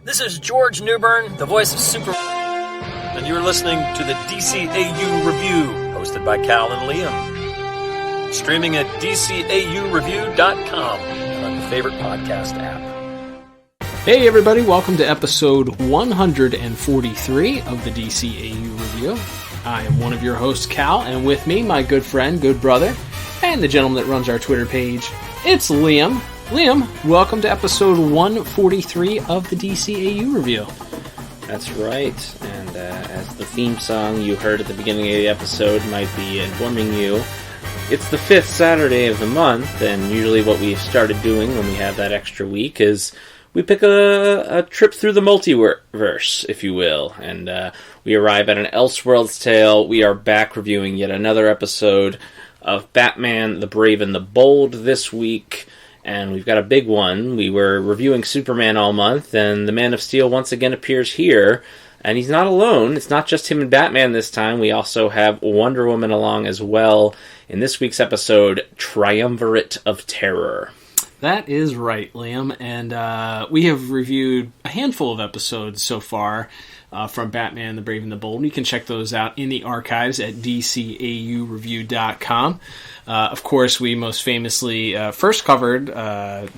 This is George Newbern, the voice of Superman, and you're listening to the DCAU Review, hosted by Cal and Liam. Streaming at DCAUreview.com and on your favorite podcast app. Hey everybody, welcome to episode 143 of the DCAU Review. I am one of your hosts, Cal, and with me, my good friend, good brother, and the gentleman that runs our Twitter page, it's Liam. Liam, welcome to episode 143 of the DCAU Review. That's right, and as the theme song you heard at the beginning of the episode might be informing you, it's the 5th Saturday of the month, and usually what we've started doing when we have that extra week is we pick a trip through the multiverse, if you will, and we arrive at an Elseworlds tale. We are back reviewing yet another episode of Batman, the Brave and the Bold this week. And we've got a big one. We were reviewing Superman all month, and the Man of Steel once again appears here. And he's not alone. It's not just him and Batman this time. We also have Wonder Woman along as well in this week's episode, Triumvirate of Terror. That is right, Liam. And we have reviewed a handful of episodes so far from Batman, the Brave and the Bold. You can check those out in the archives at DCAUreview.com. Of course, we most famously first covered a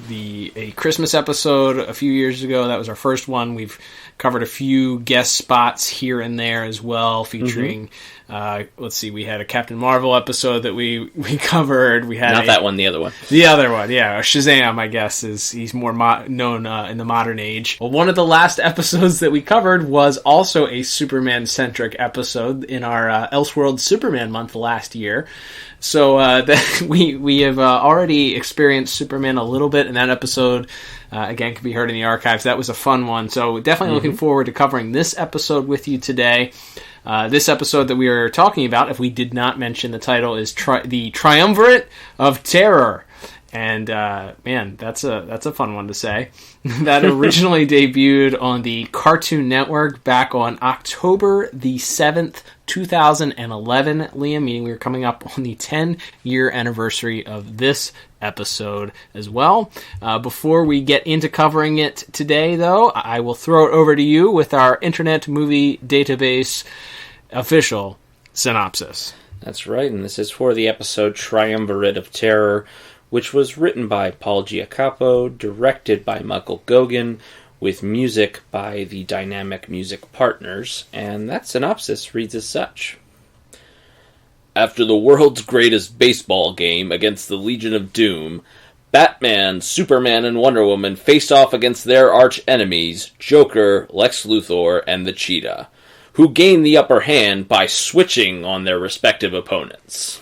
Christmas episode a few years ago. That was our first one. We've covered a few guest spots here and there as well, featuring, we had a Captain Marvel episode that we covered. We had Not that one, the other one. The other one, yeah. Shazam, I guess, he's more known in the modern age. Well, one of the last episodes that we covered was also a Superman-centric episode in our Elseworlds Superman month last year. So we have already experienced Superman a little bit in that episode. Again, can be heard in the archives. That was a fun one. So definitely looking forward to covering this episode with you today. This episode that we are talking about, if we did not mention the title, is the Triumvirate of Terror. And man, that's a fun one to say. That originally debuted on the Cartoon Network back on October the 7th, 2011, Liam, meaning we are coming up on the 10-year anniversary of this episode as well. Before we get into covering it today, though, I will throw it over to you with our Internet Movie Database official synopsis. That's right, and this is for the episode Triumvirate of Terror, which was written by Paul Giacapo, directed by Michael Goguen, with music by the Dynamic Music Partners, and that synopsis reads as such. After the world's greatest baseball game against the Legion of Doom, Batman, Superman, and Wonder Woman face off against their arch-enemies, Joker, Lex Luthor, and the Cheetah, who gain the upper hand by switching on their respective opponents.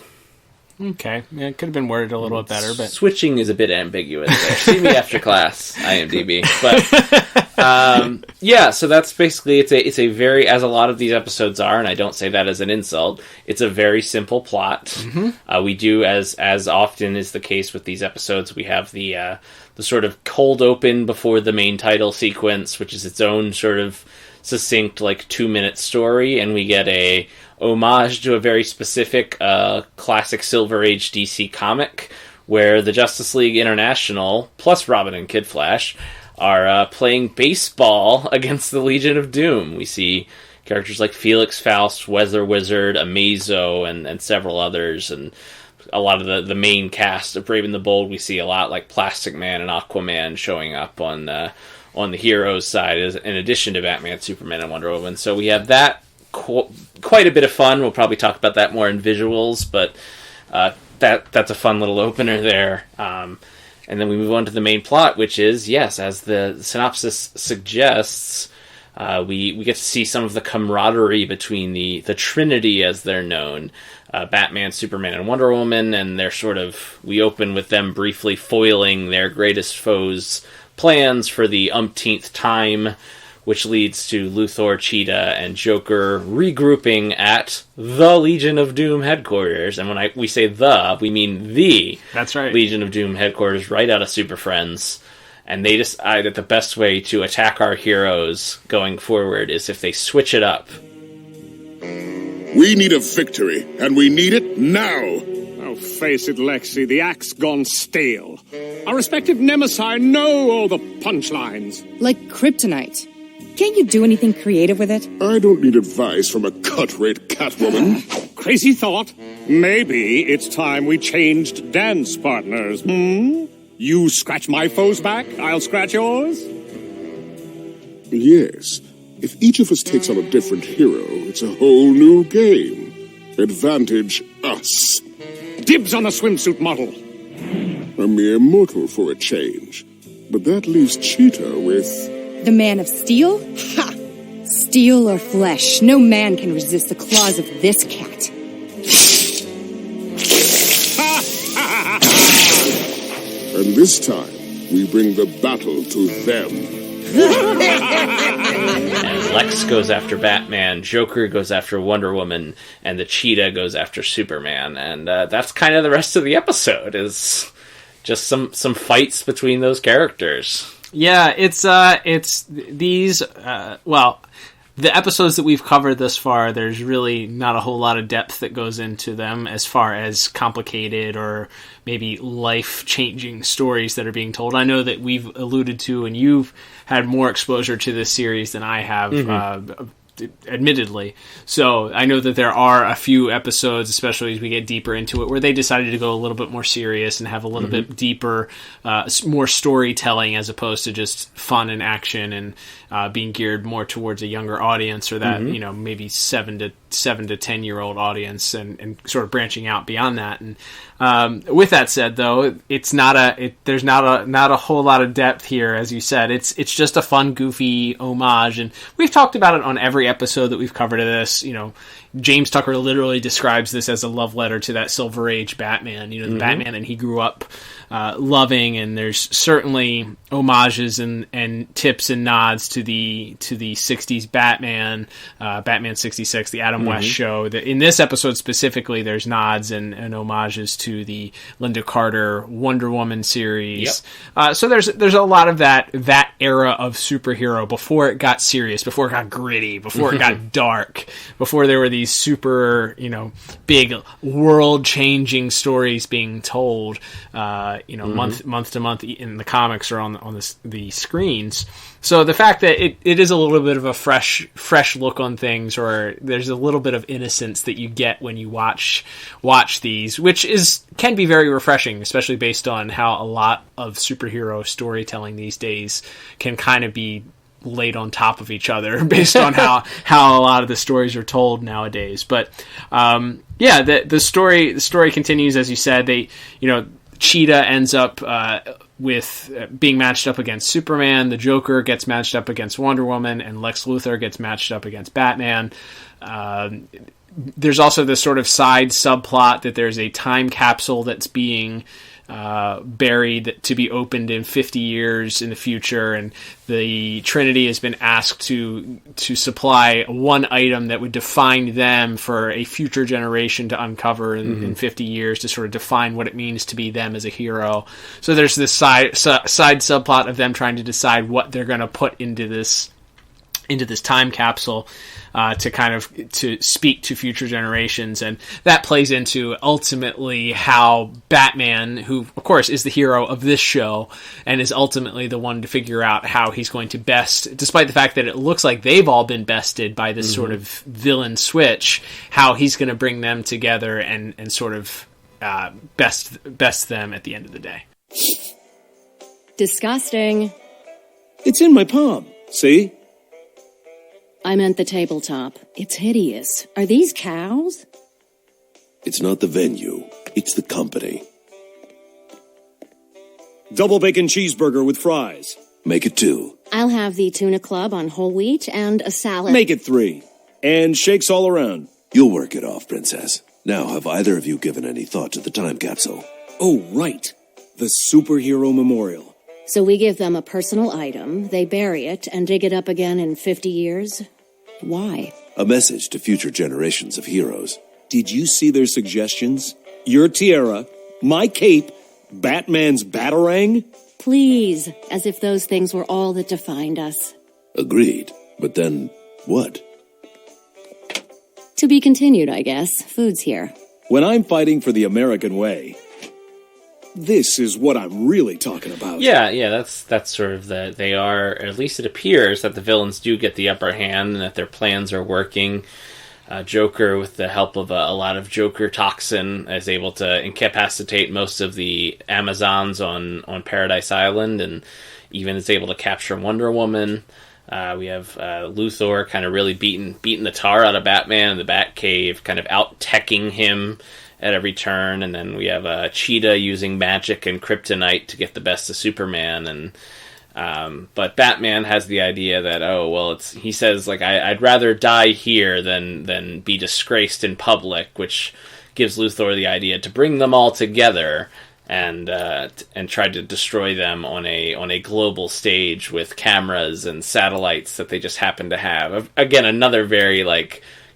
Okay, yeah, it could have been worded a little bit better, but switching is a bit ambiguous there. See me after class, IMDb. But yeah, so that's basically it's a very, as a lot of these episodes are, and I don't say that as an insult. It's a very simple plot. Mm-hmm. We do, as often is the case with these episodes, we have the sort of cold open before the main title sequence, which is its own sort of succinct 2-minute story, and we get a homage to a very specific classic Silver Age DC comic where the Justice League International, plus Robin and Kid Flash, are playing baseball against the Legion of Doom. We see characters like Felix Faust, Weather Wizard, Amazo, and several others, and a lot of the main cast of Brave and the Bold. We see a lot like Plastic Man and Aquaman showing up on the heroes' side, in addition to Batman, Superman, and Wonder Woman. So we have that. Quite a bit of fun. We'll probably talk about that more in visuals, but that's a fun little opener there. And then we move on to the main plot, which is, yes, as the synopsis suggests, we get to see some of the camaraderie between the Trinity, as they're known, Batman, Superman, and Wonder Woman, and we open with them briefly foiling their greatest foes' plans for the umpteenth time, which leads to Luthor, Cheetah, and Joker regrouping at the Legion of Doom headquarters. And when we say the, we mean the That's right. Legion of Doom headquarters right out of Super Friends. And they decide that the best way to attack our heroes going forward is if they switch it up. We need a victory, and we need it now. Oh, face it, Lexi, the act's gone stale. Our respective nemesis know all the punchlines. Like kryptonite. Can't you do anything creative with it? I don't need advice from a cut-rate Catwoman. Crazy thought. Maybe it's time we changed dance partners, You scratch my foe's back, I'll scratch yours. Yes. If each of us takes on a different hero, it's a whole new game. Advantage us. Dibs on the swimsuit model. A mere mortal for a change. But that leaves Cheetah with... The Man of Steel? Ha! Steel or flesh, no man can resist the claws of this cat. And this time, we bring the battle to them. And Lex goes after Batman, Joker goes after Wonder Woman, and the Cheetah goes after Superman. And that's kind of the rest of the episode, is just some fights between those characters. Yeah, it's these, the episodes that we've covered thus far, there's really not a whole lot of depth that goes into them as far as complicated or maybe life-changing stories that are being told. I know that we've alluded to, and you've had more exposure to this series than I have, admittedly. So I know that there are a few episodes, especially as we get deeper into it, where they decided to go a little bit more serious and have a little bit deeper, more storytelling as opposed to just fun and action and being geared more towards a younger audience, or that, maybe 7 to 10-year-old audience, and sort of branching out beyond that. And with that said, though, it's there's not a whole lot of depth here, as you said. It's just a fun, goofy homage, and we've talked about it on every episode that we've covered of this. James Tucker literally describes this as a love letter to that Silver Age Batman, the Batman that he grew up loving, and there's certainly homages and tips and nods to the 60s Batman, Batman 66, the Adam West show. In this episode specifically, there's nods and homages to the Linda Carter Wonder Woman series. Yep. So there's a lot of that era of superhero before it got serious, before it got gritty, before it got dark, before there were these super, big world-changing stories being told, month to month in the comics or on the screens. So the fact that it is a little bit of a fresh look on things, or there's a little bit of innocence that you get when you watch these, which can be very refreshing, especially based on how a lot of superhero storytelling these days can kind of be laid on top of each other based on how a lot of the stories are told nowadays. But the story continues, as you said. Cheetah ends up with being matched up against Superman. The Joker gets matched up against Wonder Woman, and Lex Luthor gets matched up against Batman. There's also this sort of side subplot that there's a time capsule that's being buried to be opened in 50 years in the future, and the Trinity has been asked to supply one item that would define them for a future generation to uncover in 50 years, to sort of define what it means to be them as a hero. So there's this side subplot of them trying to decide what they're going to put into this time capsule to speak to future generations, and that plays into ultimately how Batman, who of course is the hero of this show and is ultimately the one to figure out how he's going to best, despite the fact that it looks like they've all been bested by this sort of villain switch, how he's going to bring them together and sort of best them at the end of the day. Disgusting. It's in my palm. See? I meant the tabletop. It's hideous. Are these cows? It's not the venue. It's the company. Double bacon cheeseburger with fries. Make it 2. I'll have the tuna club on whole wheat and a salad. Make it 3. And shakes all around. You'll work it off, Princess. Now, have either of you given any thought to the time capsule? Oh, right. The superhero memorial. So we give them a personal item, they bury it, and dig it up again in 50 years? Why? A message to future generations of heroes. Did you see their suggestions? Your tiara, my cape, Batman's batarang? Please, as if those things were all that defined us. Agreed. But then, what? To be continued, I guess. Food's here. When I'm fighting for the American way. This is what I'm really talking about. Yeah, that's sort of they are, at least it appears that the villains do get the upper hand and that their plans are working. Joker, with the help of a lot of Joker toxin, is able to incapacitate most of the Amazons on Paradise Island, and even is able to capture Wonder Woman. We have Luthor kind of really beating the tar out of Batman in the Batcave, kind of out-teching him at every turn, and then we have Cheetah using magic and kryptonite to get the best of Superman, but Batman has the idea that he says like I'd rather die here than be disgraced in public, which gives Luthor the idea to bring them all together and try to destroy them on a global stage with cameras and satellites that they just happen to have. Again, another very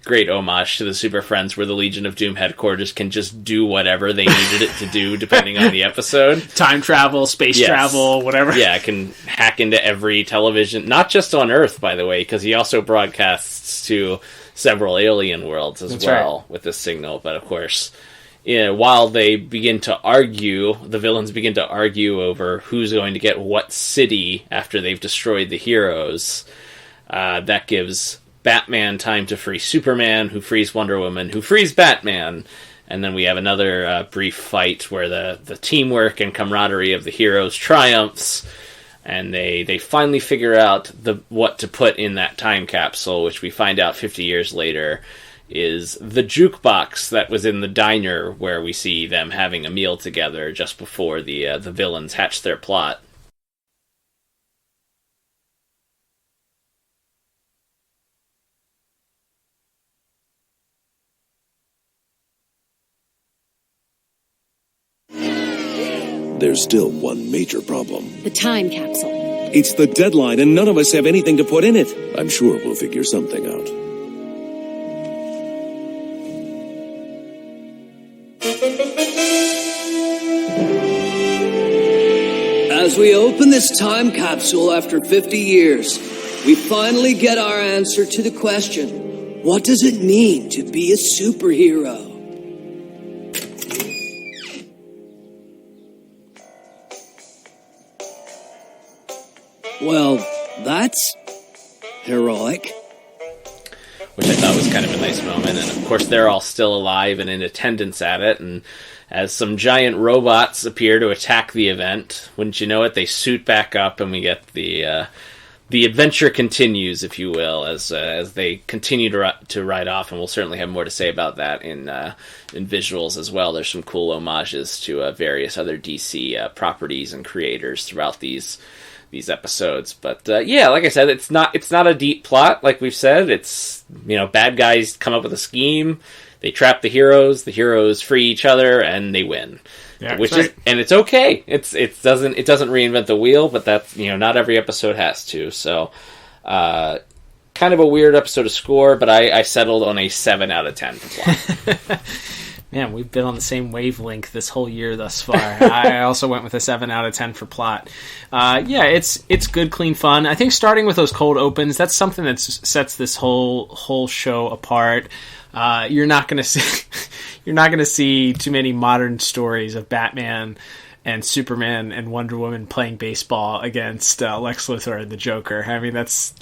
great homage to the Super Friends, where the Legion of Doom headquarters can just do whatever they needed it to do, depending on the episode. Time travel, space travel, whatever. Yeah, it can hack into every television, not just on Earth, by the way, because he also broadcasts to several alien worlds as with this signal. But of course, while they begin to argue, the villains begin to argue over who's going to get what city after they've destroyed the heroes. That gives Batman time to free Superman, who frees Wonder Woman, who frees Batman, and then we have another brief fight where the teamwork and camaraderie of the heroes triumphs, and they finally figure out what to put in that time capsule, which we find out 50 years later is the jukebox that was in the diner where we see them having a meal together just before the villains hatch their plot. There's still one major problem. The time capsule. It's the deadline, and none of us have anything to put in it. I'm sure we'll figure something out. As we open this time capsule after 50 years, we finally get our answer to the question, what does it mean to be a superhero? Well, that's heroic. Which I thought was kind of a nice moment, and of course they're all still alive and in attendance at it, and as some giant robots appear to attack the event, wouldn't you know it, they suit back up, and we get the adventure continues, if you will, as they continue to ride off, and we'll certainly have more to say about that in visuals as well. There's some cool homages to various other DC properties and creators throughout these episodes. But yeah, like I said, it's not a deep plot, like we've said. It's, bad guys come up with a scheme, they trap the heroes free each other, and they win. Yeah, and it's okay. It doesn't reinvent the wheel, but that's, not every episode has to. So kind of a weird episode to score, but I settled on a 7 out of 10 for plot. Man, we've been on the same wavelength this whole year thus far. I also went with a 7 out of 10 for plot. Yeah, it's good, clean fun. I think starting with those cold opens, that's something that sets this whole show apart. You're not going to see too many modern stories of Batman and Superman and Wonder Woman playing baseball against Lex Luthor and the Joker. I mean, that's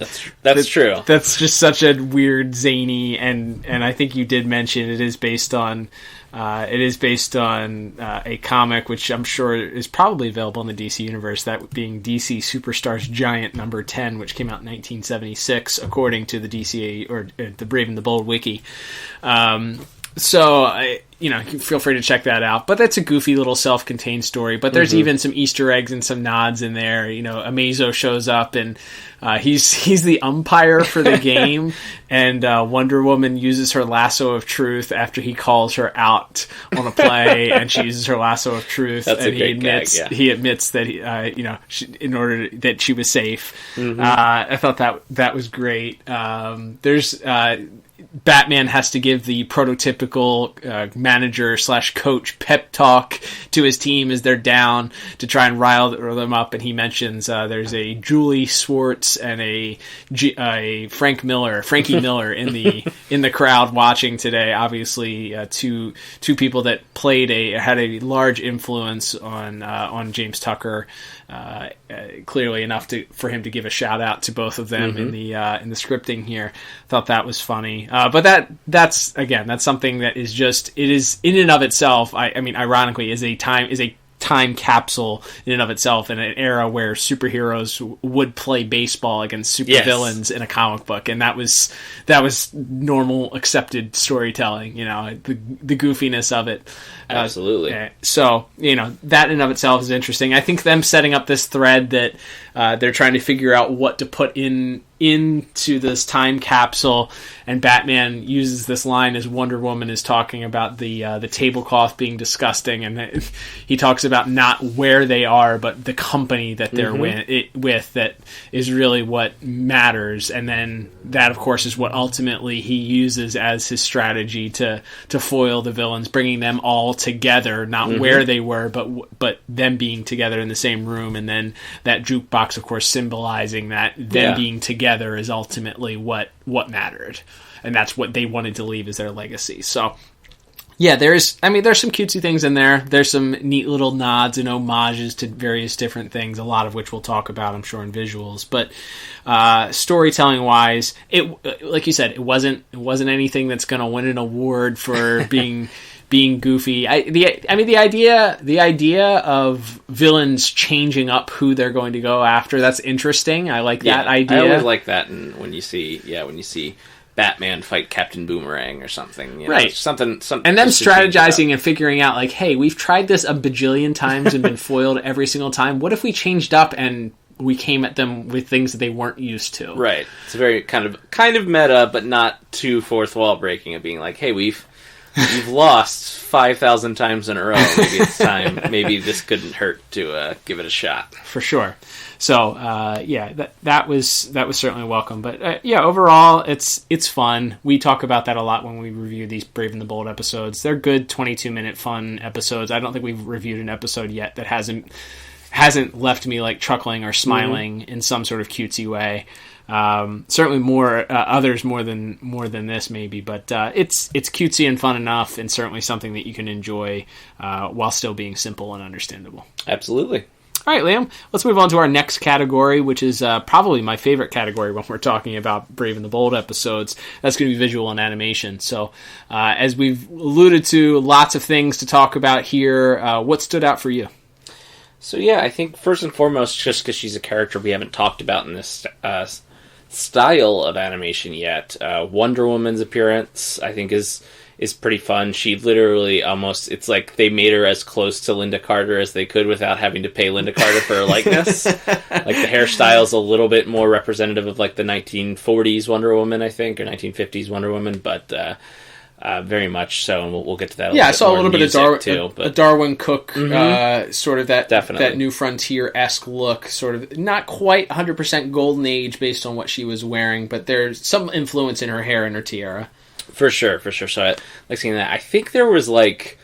true. That's just such a weird, zany, and I think you did mention it is based on a comic which I'm sure is probably available in the DC universe, that being DC Superstars Giant number 10, which came out in 1976 according to the DCAU or the Brave and the Bold wiki. So feel free to check that out. But that's a goofy little self-contained story. But there's even some Easter eggs and some nods in there. Amazo shows up and he's the umpire for the game, and Wonder Woman uses her lasso of truth after he calls her out on a play, and she uses her lasso of truth. That's and a great he admits that in order that she was safe. I thought that was great. There's Batman has to give the prototypical manager/coach pep talk to his team as they're down to try and rile them up, and he mentions there's a Julie Swartz and a Frankie Miller in the crowd watching today. Obviously, two people that had a large influence on James Tucker, clearly enough for him to give a shout out to both of them in the scripting here. Thought that was funny, but that's something that is it is in and of itself. I mean, ironically, is a time capsule in and of itself, in an era where superheroes would play baseball against supervillains in a comic book, and that was normal, accepted storytelling. The goofiness of it. Absolutely. So that in and of itself is interesting. I think them setting up this thread that they're trying to figure out what to put into this time capsule, and Batman uses this line as Wonder Woman is talking about the tablecloth being disgusting, and he talks about not where they are, but the company that they're with that is really what matters. And then that, of course, is what ultimately he uses as his strategy to foil the villains, bringing them all together, not where they were, but them being together in the same room, and then that jukebox, of course, symbolizing that them being together is ultimately what mattered, and that's what they wanted to leave as their legacy. So there's some cutesy things in there. There's some neat little nods and homages to various different things, a lot of which we'll talk about, I'm sure, in visuals. But storytelling wise, it, like you said, it wasn't anything that's going to win an award for being goofy. The idea of villains changing up who they're going to go after, that's interesting. I like that idea. I always like that, and when you see Batman fight Captain Boomerang or something, right? Something, and them strategizing and figuring out, like, hey, we've tried this a bajillion times and been foiled every single time. What if we changed up and we came at them with things that they weren't used to? Right. It's a very kind of meta, but not too fourth wall breaking, of being like, hey, we've lost 5,000 times in a row. Maybe it's time. Maybe this couldn't hurt to give it a shot. For sure. So that was certainly welcome. But overall, it's fun. We talk about that a lot when we review these Brave and the Bold episodes. They're good 22-minute fun episodes. I don't think we've reviewed an episode yet that hasn't left me like chuckling or smiling in some sort of cutesy way. Certainly more others more than this maybe, but it's cutesy and fun enough, and certainly something that you can enjoy while still being simple and understandable. Absolutely. All right, Liam, let's move on to our next category, which is probably my favorite category when we're talking about Brave and the Bold episodes. That's going to be visual and animation. So as we've alluded to, lots of things to talk about here. What stood out for you? So I think first and foremost, just because she's a character we haven't talked about in this style of animation yet, Wonder Woman's appearance, I think, is pretty fun. She literally it's like they made her as close to Linda Carter as they could without having to pay Linda Carter for her likeness. Like, the hairstyle's a little bit more representative of like the 1940s Wonder Woman, I think, or 1950s Wonder Woman, but very much so, and we'll get to that. I saw a little bit of a Darwin Cook, sort of that Definitely. that New Frontier-esque look, sort of not quite 100% Golden Age based on what she was wearing, but there's some influence in her hair and her tiara. For sure. So I like seeing that. I think there was like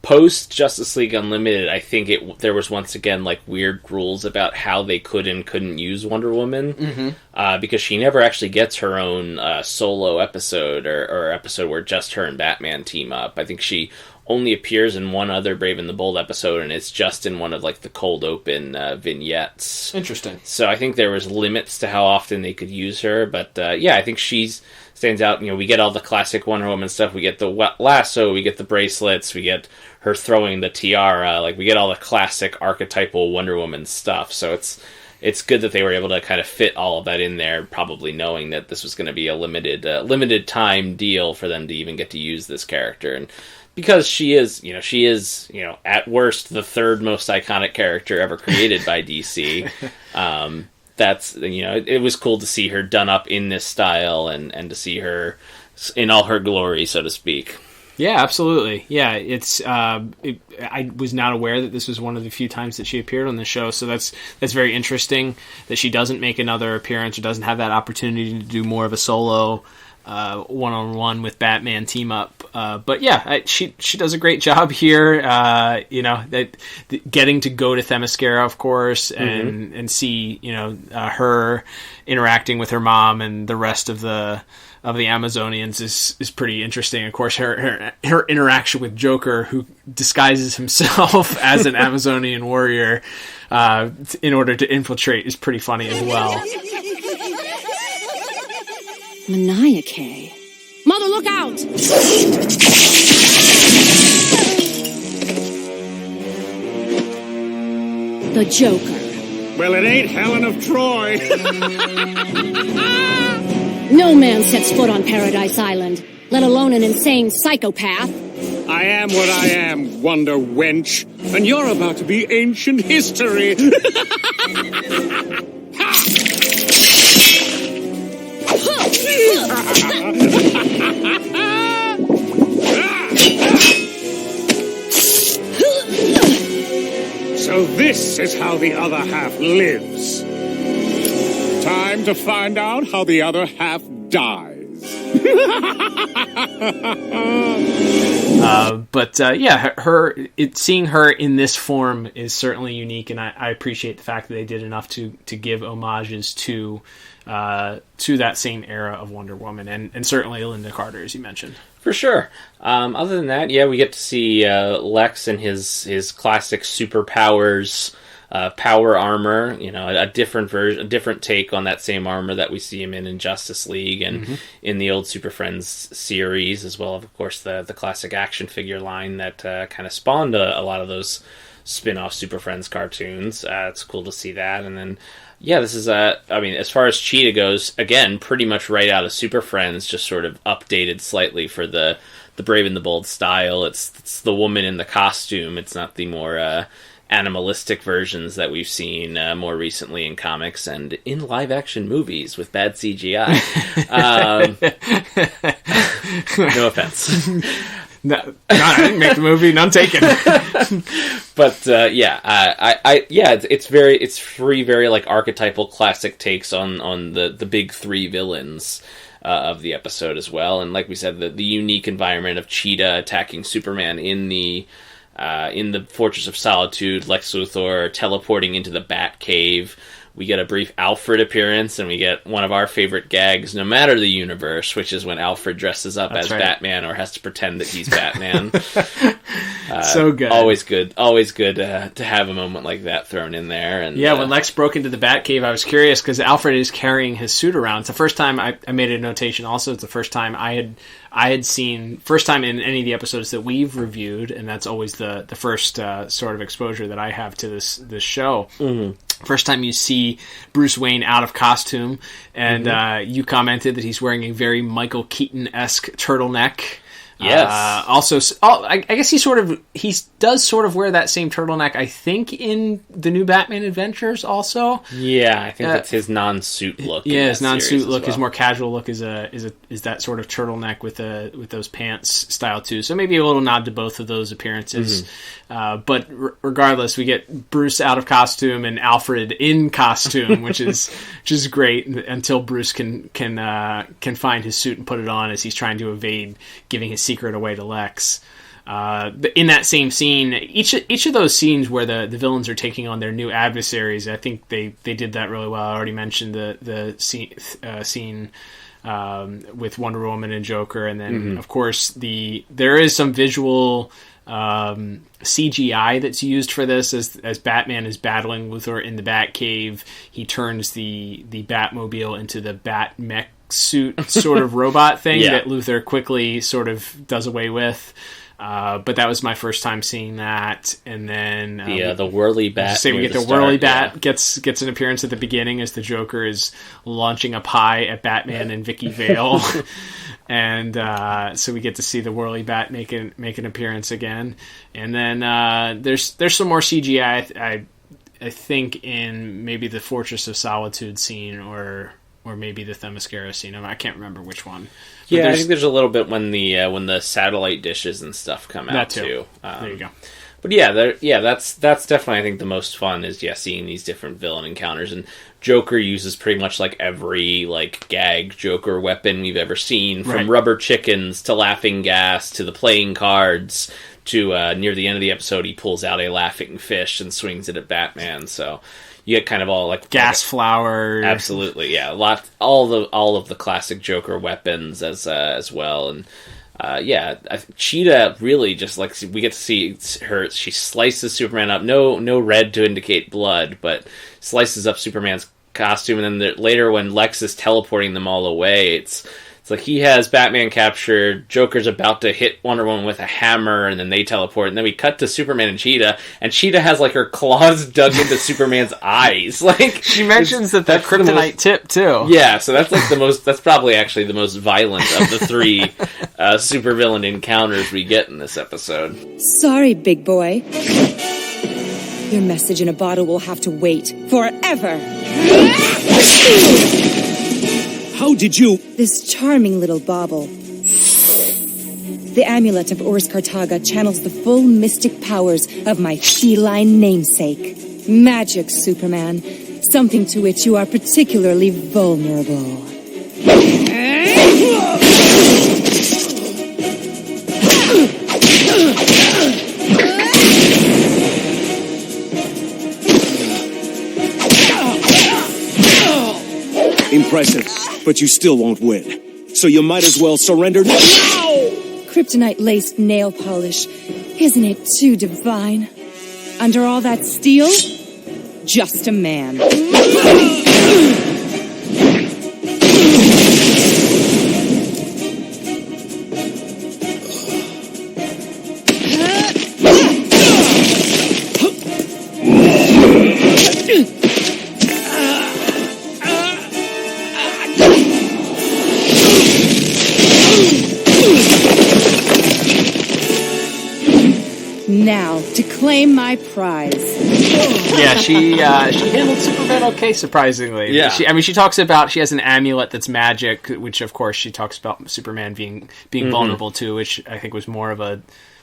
post Justice League Unlimited, I think there was once again like weird rules about how they could and couldn't use Wonder Woman, because she never actually gets her own solo episode or episode where just her and Batman team up. I think she only appears in one other Brave and the Bold episode, and it's just in one of like the cold open vignettes. Interesting. So I think there was limits to how often they could use her, but I think she's stands out. We get all the classic Wonder Woman stuff. We get the lasso, we get the bracelets, we get her throwing the tiara. Like, we get all the classic archetypal Wonder Woman stuff. So it's good that they were able to kind of fit all of that in there, probably knowing that this was going to be a limited time deal for them to even get to use this character. And because she is at worst the third most iconic character ever created by DC. That's, it was cool to see her done up in this style and to see her in all her glory, so to speak. Yeah, absolutely. Yeah, I was not aware that this was one of the few times that she appeared on the show, so that's very interesting that she doesn't make another appearance or doesn't have that opportunity to do more of a solo one-on-one with Batman team up. But yeah, she does a great job here. Getting to go to Themyscira, of course, and see her interacting with her mom and the rest of the Amazonians is pretty interesting. Of course, her interaction with Joker, who disguises himself as an Amazonian warrior in order to infiltrate, is pretty funny as well. Maniaque. Mother, look out! The Joker. Well, it ain't Helen of Troy. No man sets foot on Paradise Island, let alone an insane psychopath. I am what I am, Wonder Wench. And you're about to be ancient history. So this is how the other half lives. Time to find out how the other half dies. Seeing her in this form is certainly unique, and I appreciate the fact that they did enough to give homages to that same era of Wonder Woman, and certainly Linda Carter, as you mentioned. For sure. Other than that, we get to see Lex and his classic superpowers, power armor. A different version, a different take on that same armor that we see him in Justice League and in the old Super Friends series, as well as, of course, the classic action figure line that kind of spawned a lot of those spin-off Super Friends cartoons. It's cool to see that, and then. Yeah, this is, as far as Cheetah goes, again, pretty much right out of Super Friends, just sort of updated slightly for the Brave and the Bold style. It's the woman in the costume. It's not the more animalistic versions that we've seen more recently in comics and in live-action movies with bad CGI. No offense. No, I didn't make the movie. None taken. But it's three very like archetypal classic takes on the big three villains of the episode as well. And like we said, the unique environment of Cheetah attacking Superman in the Fortress of Solitude, Lex Luthor teleporting into the Batcave. We get a brief Alfred appearance, and we get one of our favorite gags, no matter the universe, which is when Alfred dresses up as Batman or has to pretend that he's Batman. So good. Always good to have a moment like that thrown in there. And when Lex broke into the Batcave, I was curious because Alfred is carrying his suit around. It's the first time I made a notation. Also, it's the first time I had seen, first time in any of the episodes that we've reviewed, and that's always the first sort of exposure that I have to this show. Mm-hmm. First time you see Bruce Wayne out of costume, and you commented that he's wearing a very Michael Keaton-esque turtleneck. Yes. I guess he does sort of wear that same turtleneck, I think, in the new Batman Adventures also. Yeah, I think that's his non-suit look. Yeah, his non-suit look, his more casual look is that sort of turtleneck with those pants style too. So maybe a little nod to both of those appearances. But regardless, we get Bruce out of costume and Alfred in costume, which is great until Bruce can find his suit and put it on as he's trying to evade giving his secret away to Lex. In that same scene, each of those scenes where the villains are taking on their new adversaries, I think they did that really well. I already mentioned the scene with Wonder Woman and Joker, and then of course there is some visual CGI that's used for this as Batman is battling Luthor in the Batcave. He turns the Batmobile into the Bat mech suit sort of robot thing that Luthor quickly sort of does away with. But that was my first time seeing that, and then the Whirly Bat. We get the Whirly Bat gets an appearance at the beginning as the Joker is launching a pie at Batman and Vicky Vale, and so we get to see the Whirly Bat make an appearance again, and then there's some more CGI. I think in maybe the Fortress of Solitude scene or maybe the Themyscira scene. I can't remember which one. I think there's a little bit when the satellite dishes and stuff come out too. There you go. But that's definitely, I think, the most fun is seeing these different villain encounters. And Joker uses pretty much like every like gag Joker weapon we've ever seen, from rubber chickens to laughing gas to the playing cards to near the end of the episode he pulls out a laughing fish and swings it at Batman. So you get kind of all like gas flower. Absolutely, yeah. All of the classic Joker weapons as well. And Cheetah really just like, we get to see her. She slices Superman up. No red to indicate blood, but slices up Superman's costume. And then later, when Lex is teleporting them all away, it's like he has Batman captured. Joker's about to hit Wonder Woman with a hammer, and then they teleport. And then we cut to Superman and Cheetah has like her claws dug into Superman's eyes. Like, she mentions that kryptonite tip too. Yeah, so that's like that's probably actually the most violent of the three supervillain encounters we get in this episode. Sorry, big boy. Your message in a bottle will have to wait forever. How did you... This charming little bauble. The amulet of Urs Kartaga channels the full mystic powers of my feline namesake. Magic, Superman. Something to which you are particularly vulnerable. Impressive, but you still won't win. So you might as well surrender now! Kryptonite-laced nail polish. Isn't it too divine? Under all that steel, just a man. Now, to claim my prize. Yeah, she handled Superman okay, surprisingly. Yeah. She talks about, she has an amulet that's magic, which of course she talks about Superman being vulnerable to, which I think was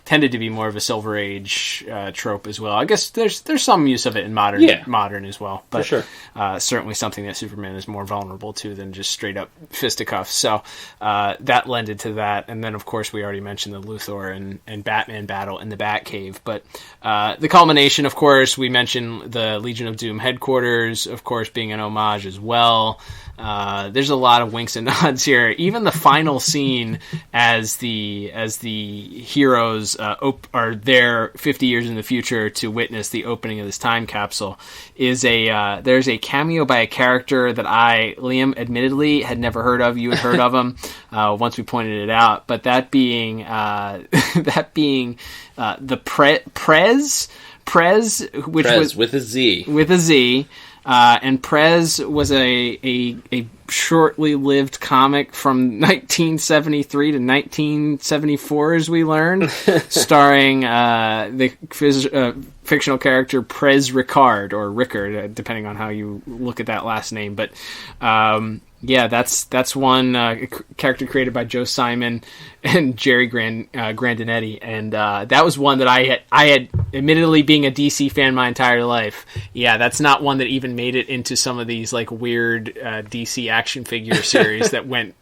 tended to be more of a Silver Age trope as well. I guess there's some use of it in modern as well, but for sure. Certainly something that Superman is more vulnerable to than just straight up fisticuffs. So that lended to that, and then of course we already mentioned the Luthor and Batman battle in the Batcave. But the culmination, of course, we mentioned the Legion of Doom headquarters, of course, being an homage as well. There's a lot of winks and nods here. Even the final scene, as the heroes are there 50 years in the future to witness the opening of this time capsule, is there's a cameo by a character that Liam, admittedly had never heard of. You had heard of him once we pointed it out, but that being the Prez, which was with a Z. With a Z. And Prez was a shortly lived comic from 1973 to 1974, as we learned, starring the fictional character Prez Rickard, or Rickard, depending on how you look at that last name. But that's one character created by Joe Simon and Jerry Grandinetti, and that was one that I had admittedly, being a DC fan my entire life. Yeah, that's not one that even made it into some of these like weird DC action figure series that went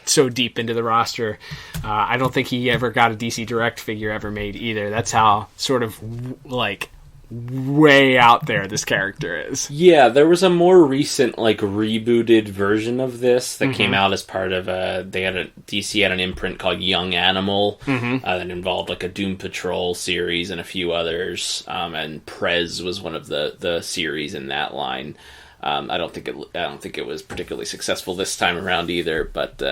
so deep into the roster. I don't think he ever got a DC Direct figure ever made either. That's how sort of like way out there this character is. Yeah, there was a more recent like rebooted version of this that came out as part of DC had an imprint called Young Animal that involved like a Doom Patrol series and a few others, and Prez was one of the series in that line. I don't think it was particularly successful this time around either, but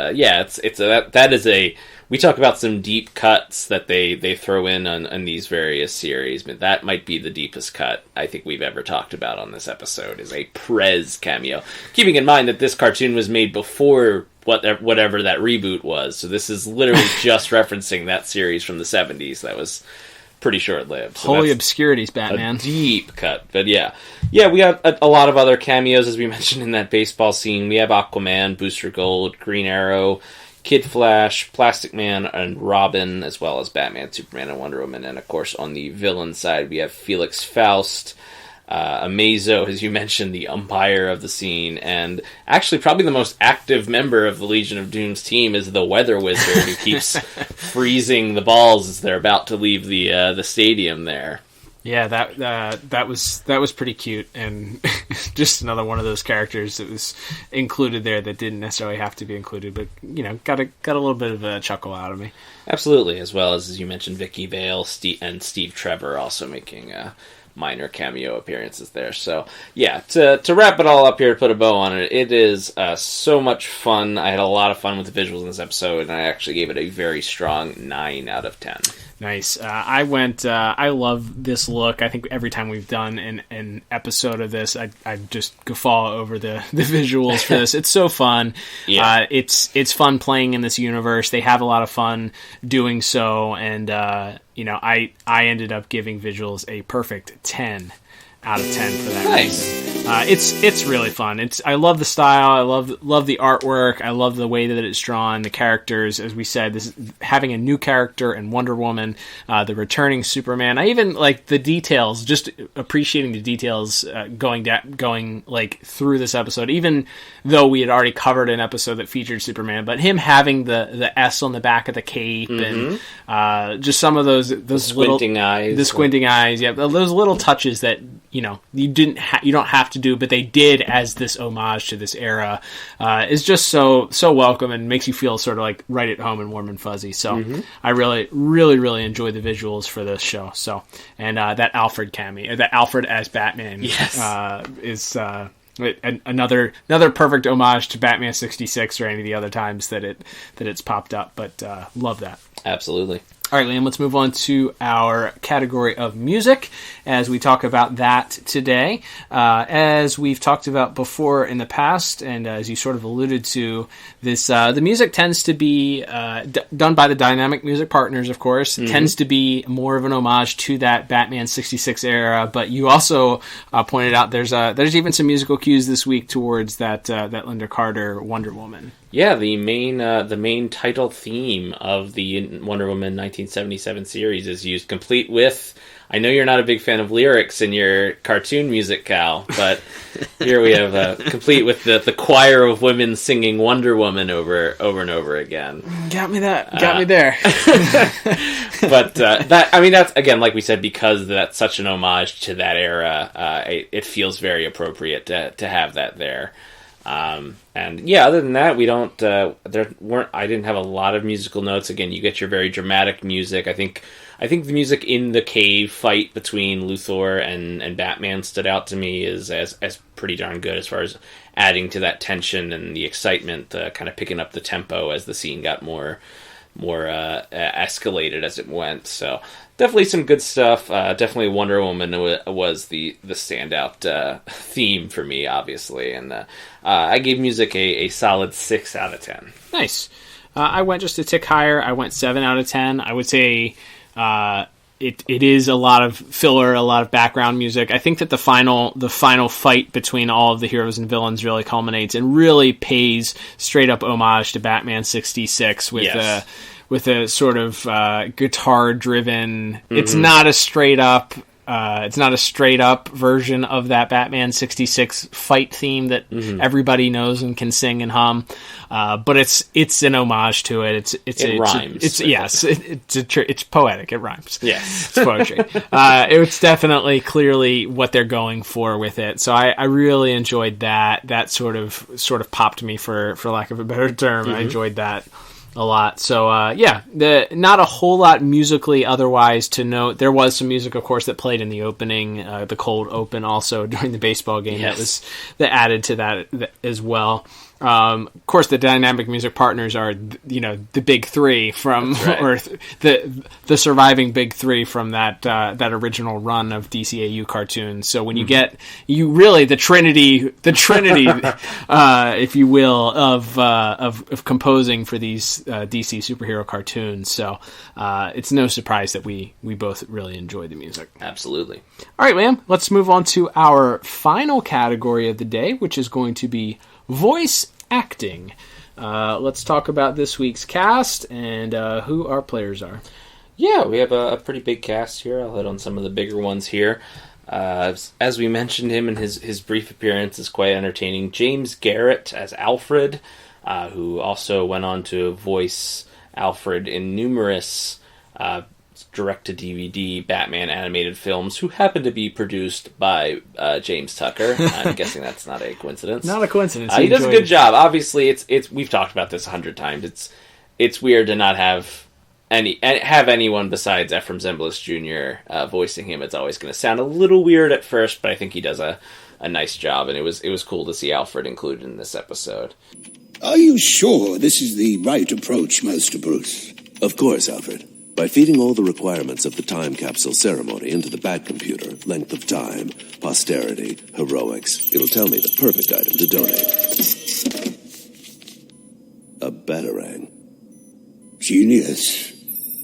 we talk about some deep cuts that they throw in on these various series, but that might be the deepest cut I think we've ever talked about on this episode, is a Prez cameo. Keeping in mind that this cartoon was made before whatever that reboot was, so this is literally just referencing that series from the 70s that was pretty short-lived. So Holy obscurities, Batman. A deep cut. But yeah, we have a lot of other cameos, as we mentioned in that baseball scene. We have Aquaman, Booster Gold, Green Arrow, Kid Flash, Plastic Man, and Robin, as well as Batman, Superman, and Wonder Woman. And, of course, on the villain side, we have Felix Faust, Amazo, as you mentioned, the umpire of the scene, and actually probably the most active member of the Legion of Doom's team is the Weather Wizard, who keeps freezing the balls as they're about to leave the stadium there. Yeah, that was pretty cute, and just another one of those characters that was included there that didn't necessarily have to be included, but got a little bit of a chuckle out of me. Absolutely, as well as you mentioned, Vicky Vale and Steve Trevor also making minor cameo appearances there. So yeah, to wrap it all up here, to put a bow on it, it is so much fun. I had a lot of fun with the visuals in this episode, and I actually gave it a very strong 9 out of 10. Nice. I love this look. I think every time we've done an episode of this, I just guffaw over the visuals for this. It's so fun. Yeah. It's fun playing in this universe. They have a lot of fun doing so, and I ended up giving visuals a perfect 10 out of 10 for that reason. It's really fun. I love the style. I love the artwork. I love the way that it's drawn. The characters, as we said, this having a new character in Wonder Woman, the returning Superman. I even like the details. Just appreciating the details going like through this episode. Even though we had already covered an episode that featured Superman, but him having the S on the back of the cape and just some of those squinting eyes. The squinting eyes. Yeah, those little touches that you don't have to do, but they did as this homage to this era, is just so welcome and makes you feel sort of like right at home and warm and fuzzy. So I really, really, really enjoy the visuals for this show. So, and that Alfred cameo, that Alfred as Batman, is another perfect homage to Batman 66 or any of the other times that it's popped up. But love that. Absolutely. All right, Liam, let's move on to our category of music as we talk about that today. As we've talked about before in the past, and as you sort of alluded to, this the music tends to be done by the Dynamic Music Partners, of course. It tends to be more of an homage to that Batman 66 era, but you also pointed out there's even some musical cues this week towards that Linda Carter Wonder Woman. Yeah, the main title theme of the Wonder Woman 1977 series is used, complete with. I know you're not a big fan of lyrics in your cartoon music, Cal, but here we have complete with the choir of women singing Wonder Woman over and over again. Got me there. But that's again, like we said, because that's such an homage to that era. It feels very appropriate to have that there. And yeah, other than that, we don't. I didn't have a lot of musical notes. Again, you get your very dramatic music. I think the music in the cave fight between Luthor and Batman stood out to me as pretty darn good as far as adding to that tension and the excitement, kind of picking up the tempo as the scene got more escalated as it went. So definitely some good stuff. Definitely Wonder Woman was the standout theme for me, obviously, and I gave music a solid 6 out of 10. Nice. I went just a tick higher. I went 7 out of 10. I would say it is a lot of filler, a lot of background music. I think that the final fight between all of the heroes and villains really culminates and really pays straight up homage to Batman 66 with a sort of guitar driven. It's not a straight up version of that Batman 66 fight theme that everybody knows and can sing and hum, but it's an homage to it. It rhymes. It's poetic. It rhymes. Yes, it's poetry. It's definitely clearly what they're going for with it. So I really enjoyed that. That sort of popped me for lack of a better term. I enjoyed that a lot. So not a whole lot musically otherwise to note. There was some music, of course, that played in the opening, the cold open also during the baseball game. That added to that as well. Of course, the Dynamic Music Partners are, the big three from, or the surviving big three from that original run of DCAU cartoons. So when you get the Trinity, if you will, of composing for these DC superhero cartoons. So it's no surprise that we both really enjoy the music. Absolutely. All right, Liam, let's move on to our final category of the day, which is going to be voice acting. let's talk about this week's cast and who our players are. Yeah, we have a pretty big cast here. I'll hit on some of the bigger ones here. As we mentioned him in his brief appearance is quite entertaining. James Garrett as Alfred, who also went on to voice Alfred in numerous direct-to-DVD Batman animated films, who happen to be produced by James Tucker. I'm guessing that's not a coincidence. Not a coincidence. He does a good job. Obviously, it's we've talked about this 100 times. It's weird to not have anyone besides Ephraim Zimbalist Jr. Voicing him. It's always going to sound a little weird at first, but I think he does a nice job, and it was cool to see Alfred included in this episode. Are you sure this is the right approach, Master Bruce? Of course, Alfred. By feeding all the requirements of the time capsule ceremony into the Bat computer, length of time, posterity, heroics, it'll tell me the perfect item to donate. A Batarang. Genius.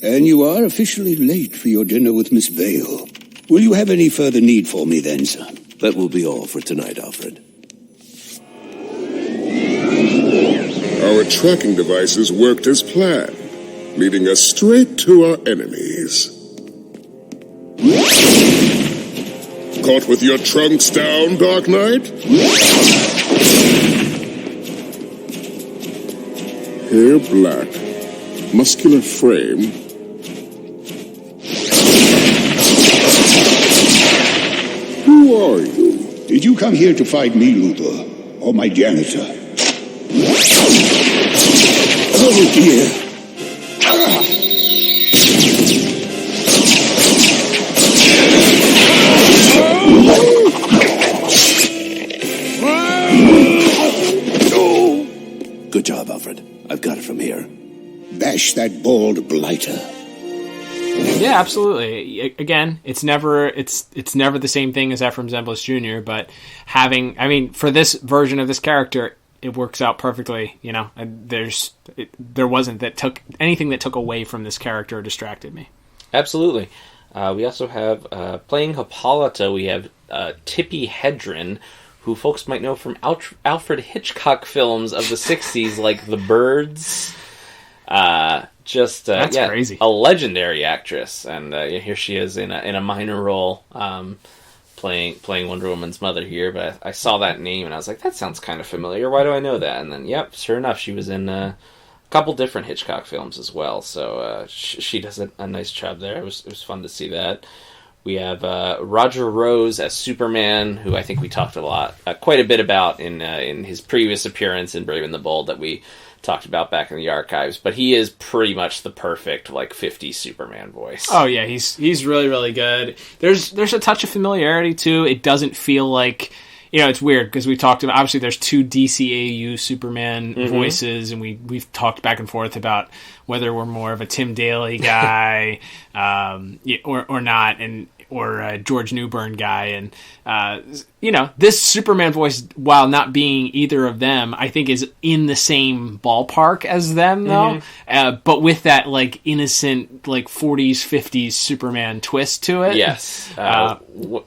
And you are officially late for your dinner with Miss Vale. Will you have any further need for me then, son? That will be all for tonight, Alfred. Our tracking devices worked as planned, leading us straight to our enemies. Caught with your trunks down, Dark Knight? Hair black, muscular frame. Who are you? Did you come here to fight me, Luthor, or my janitor? Oh, dear. Good job, Alfred. I've got it from here. Bash that bald blighter. Yeah, absolutely. Again, it's never the same thing as Ephraim Zimbalist Jr., but for this version of this character, it works out perfectly. You know, there wasn't anything that took away from this character or distracted me. Absolutely. We also have playing Hippolyta. We have Tippi Hedren, who folks might know from Alfred Hitchcock films of the 60s, like The Birds. That's crazy. A legendary actress, and here she is in a minor role, playing Wonder Woman's mother here. But I saw that name and I was like, that sounds kind of familiar. Why do I know that? And then, yep, sure enough, she was in a couple different Hitchcock films as well. So she does a nice job there. It was fun to see that. We have Roger Rose as Superman, who I think we talked quite a bit about in his previous appearance in Brave and the Bold that we talked about back in the archives. But he is pretty much the perfect 50s Superman voice. Oh yeah, he's really, really good. There's a touch of familiarity too. It doesn't feel like, it's weird because we talked about, obviously there's two DCAU Superman voices, and we've talked back and forth about whether we're more of a Tim Daly guy or not, or a George Newbern guy. And, this Superman voice, while not being either of them, I think is in the same ballpark as them, though. But with that, innocent, 40s, 50s Superman twist to it. Yes.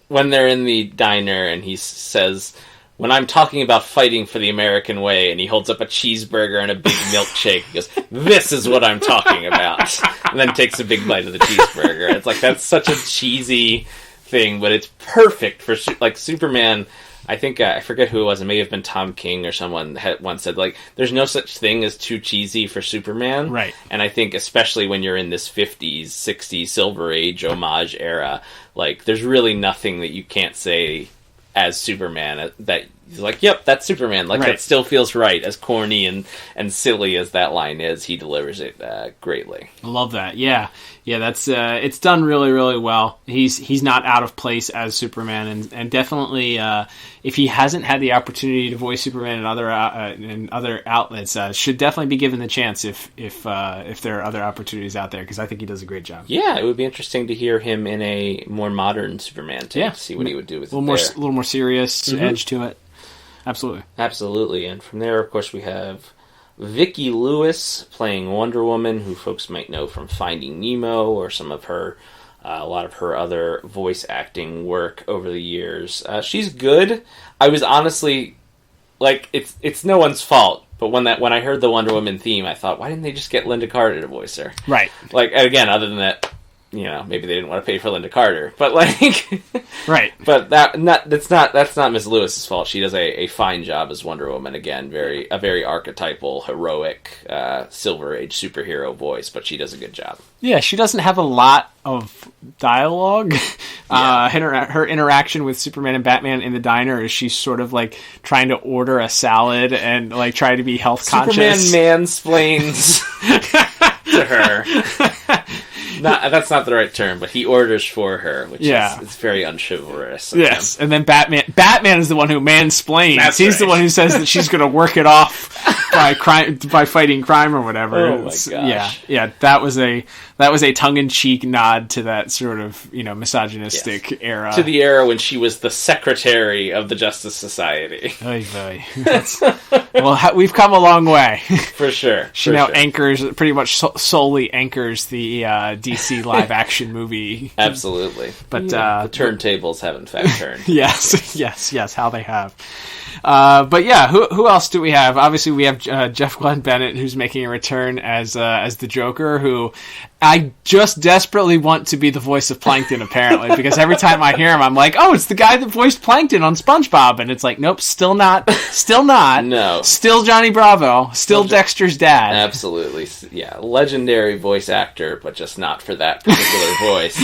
When they're in the diner and he says, when I'm talking about fighting for the American way, and he holds up a cheeseburger and a big milkshake, he goes, this is what I'm talking about. And then takes a big bite of the cheeseburger. It's that's such a cheesy thing, but it's perfect for, Superman. I think, I forget who it was, it may have been Tom King or someone had once said, there's no such thing as too cheesy for Superman. Right. And I think, especially when you're in this 50s, 60s Silver Age homage era, there's really nothing that you can't say as Superman that he's yep, that's Superman. That still feels right. As corny and silly as that line is, he delivers it greatly. I love that. Yeah, that's it's done really, really well. He's not out of place as Superman, and definitely if he hasn't had the opportunity to voice Superman in other outlets, should definitely be given the chance if there are other opportunities out there, because I think he does a great job. Yeah, it would be interesting to hear him in a more modern Superman take, to see what he would do with a little more serious edge to it. Absolutely. And from there, of course, we have Vicki Lewis playing Wonder Woman, who folks might know from Finding Nemo or some of her, a lot of her other voice acting work over the years. She's good. I was honestly like, it's no one's fault. But when I heard the Wonder Woman theme, I thought, why didn't they just get Linda Carter to voice her? Right. Like, and again, other than that, you know, maybe they didn't want to pay for Linda Carter, but like, right. But that's not Miss Lewis's fault. She does a fine job as Wonder Woman. Again, a very archetypal, heroic, Silver Age superhero voice, but she does a good job. Yeah, she doesn't have a lot of dialogue. Yeah. Her interaction with Superman and Batman in the diner is she's sort of like trying to order a salad and like try to be health conscious. Superman mansplains to her. That's not the right term, but he orders for her, which is very unchivalrous. Yes, and then Batman is the one who mansplains. He's the one who says that she's going to work it off by fighting crime or whatever. Oh my gosh! Yeah, that was a tongue-in-cheek nod to that sort of misogynistic era, to the era when she was the secretary of the Justice Society. Oy vey. Well, we've come a long way for sure. She now anchors, pretty much solely anchors the DC live-action movie. Absolutely, but the turntables have in fact turned. yes, how they have. But yeah, who else do we have? Obviously, we have Jeff Glenn Bennett, who's making a return as the Joker, who I just desperately want to be the voice of Plankton, apparently, because every time I hear him, I'm like, oh, it's the guy that voiced Plankton on SpongeBob, and it's like, nope, still not, no, still Johnny Bravo, still Dexter's dad. Absolutely, yeah, legendary voice actor, but just not for that particular voice,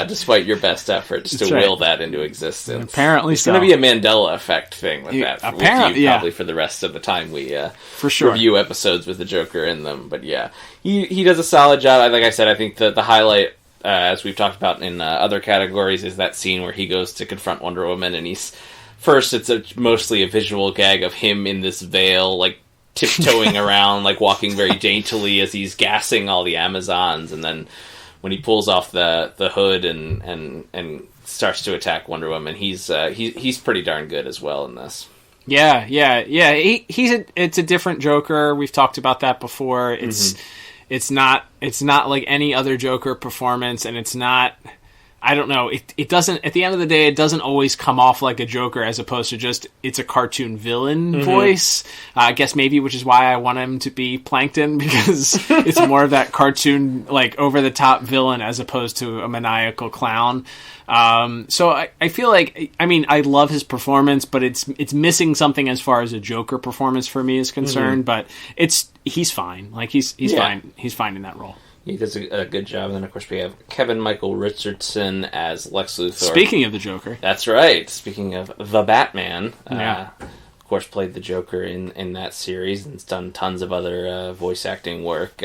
despite your best efforts to will that into existence. And apparently, it's going to be a Mandela effect thing with that. Apparently, probably for the rest of the time we for sure review episodes with the Joker in them. But yeah, he does a solid job. Like I said, I think the highlight, as we've talked about in other categories, is that scene where he goes to confront Wonder Woman, and it's mostly a visual gag of him in this veil, like tiptoeing around, like walking very daintily as he's gassing all the Amazons, and then when he pulls off the hood and starts to attack Wonder Woman, he's pretty darn good as well in this. Yeah. It's a different Joker. We've talked about that before. It's not like any other Joker performance, and it's not. I don't know. It doesn't. At the end of the day, it doesn't always come off like a Joker, as opposed to just it's a cartoon villain voice. I guess maybe, which is why I want him to be Plankton, because it's more of that cartoon, like over the top villain, as opposed to a maniacal clown. So I feel like, I mean, I love his performance, but it's missing something as far as a Joker performance for me is concerned. But he's fine. Like he's fine. He's fine in that role. He does a good job. And then, of course, we have Kevin Michael Richardson as Lex Luthor. Speaking of the Joker. That's right. Speaking of the Batman. Of course, played the Joker in that series and has done tons of other voice acting work.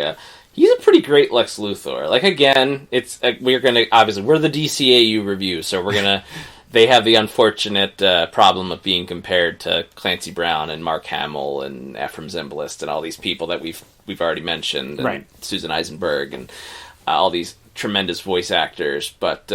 He's a pretty great Lex Luthor. Like, again, we're the DCAU review, so we're going to... They have the unfortunate problem of being compared to Clancy Brown and Mark Hamill and Ephraim Zimbalist and all these people that we've already mentioned, and right. Susan Eisenberg and all these tremendous voice actors. But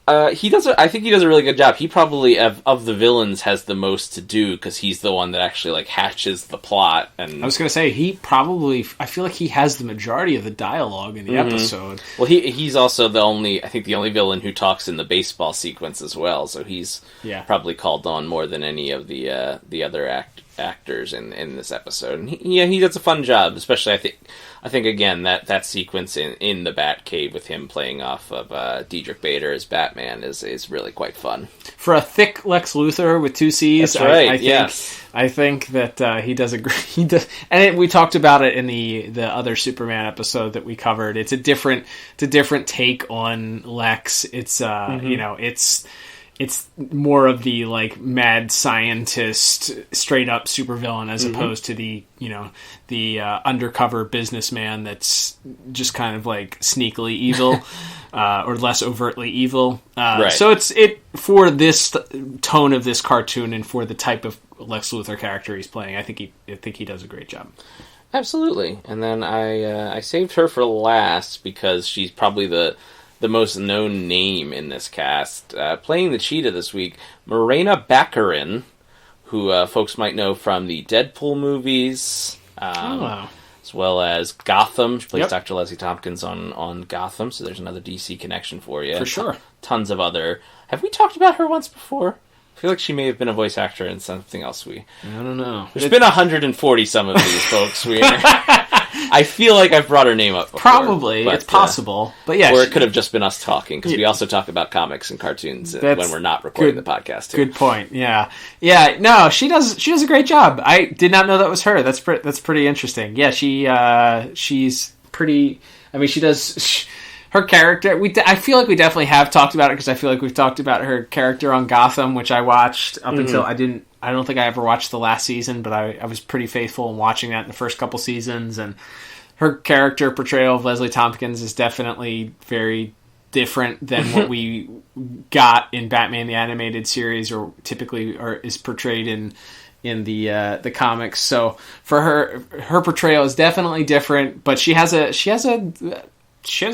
I think he does a really good job. He probably of the villains has the most to do because he's the one that actually like hatches the plot. And I was going to say I feel like he has the majority of the dialogue in the episode. Well, he's also the only villain who talks in the baseball sequence as well. So he's probably called on more than any of the other actors in this episode. And he does a fun job, especially I think again that sequence in the Batcave with him playing off of Diedrich Bader as Batman is really quite fun. For a thick Lex Luthor with two C's, that's right. I think that he does and we talked about it in the other Superman episode that we covered. It's a different take on Lex. It's it's more of the like mad scientist, straight up supervillain, as opposed to the undercover businessman that's just kind of like sneakily evil, or less overtly evil. Right. So it's for this tone of this cartoon and for the type of Lex Luthor character he's playing. I think he does a great job. Absolutely. And then I saved her for last because she's probably the most known name in this cast. Playing the Cheetah this week, Morena Baccarin, who folks might know from the Deadpool movies, as well as Gotham. She plays Dr. Leslie Tompkins on Gotham, so there's another DC connection for you. For sure. Tons of other... Have we talked about her once before? I I feel like she may have been a voice actor in something else. I don't know. There's been 140 some of these folks. I feel like I've brought her name up before. Probably. It's possible. But yeah. Or it could have just been us talking, because we also talk about comics and cartoons when we're not recording the podcast. Too. Good point. Yeah. Yeah, no, she does a great job. I did not know that was her. That's pretty interesting. Yeah, she's pretty... I mean, she does... Her character, I feel like we definitely have talked about it, because I feel like we've talked about her character on Gotham, which I watched up until I don't think I ever watched the last season, but I was pretty faithful in watching that in the first couple seasons, and her character portrayal of Leslie Tompkins is definitely very different than what we got in Batman the Animated Series, or typically is portrayed in the comics. So for her portrayal is definitely different, but she has a